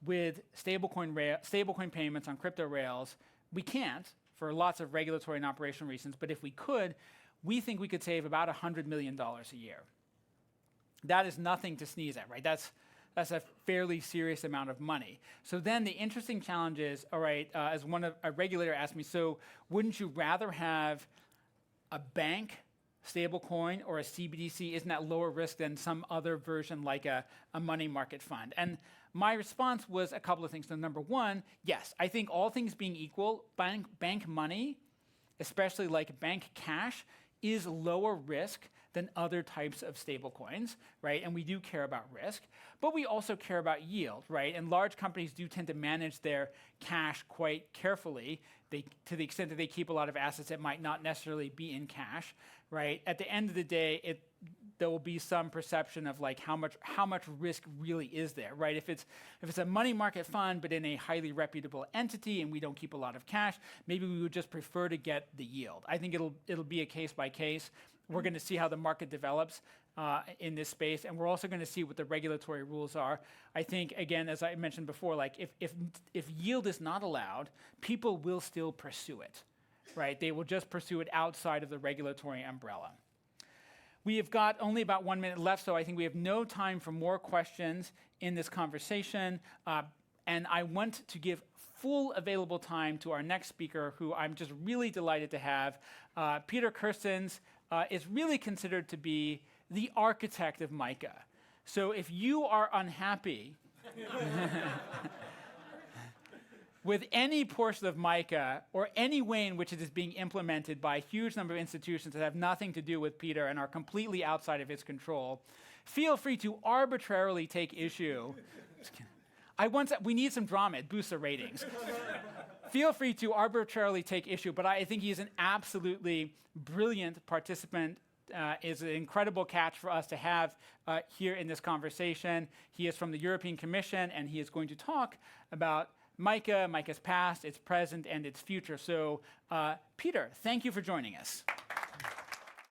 with stablecoin payments on crypto rails. We can't for lots of regulatory and operational reasons, but if we could, we think we could save about $100 million a year. That is nothing to sneeze at, right? That's a fairly serious amount of money. So then the interesting challenge is, all right, as a regulator asked me, so wouldn't you rather have a bank stablecoin or a CBDC? Isn't that lower risk than some other version like a money market fund? And my response was a couple of things. So number one, yes, I think all things being equal, bank money, especially like bank cash, is lower risk than other types of stablecoins, right? And we do care about risk, but we also care about yield, right? And large companies do tend to manage their cash quite carefully, to the extent that they keep a lot of assets that might not necessarily be in cash, right? At the end of the day, there will be some perception of like how much risk really is there, right? If it's a money market fund but in a highly reputable entity and we don't keep a lot of cash, maybe we would just prefer to get the yield. I think it'll be a case by case. We're going to see how the market develops in this space, and we're also going to see what the regulatory rules are. I think, again, as I mentioned before, like if yield is not allowed, people will still pursue it, right? They will just pursue it outside of the regulatory umbrella. We have got only about 1 minute left, so I think we have no time for more questions in this conversation. And I want to give full available time to our next speaker, who I'm just really delighted to have. Peter Kirstens is really considered to be the architect of MiCA. So if you are unhappy with any portion of MiCA or any way in which it is being implemented by a huge number of institutions that have nothing to do with Peter and are completely outside of his control, feel free to arbitrarily take issue. We need some drama, it boosts the ratings. Feel free to arbitrarily take issue, but I think he's an absolutely brilliant participant. Is an incredible catch for us to have here in this conversation. He is from the European Commission, and he is going to talk about MiCA, MiCA's past, its present, and its future. So, Peter, thank you for joining us.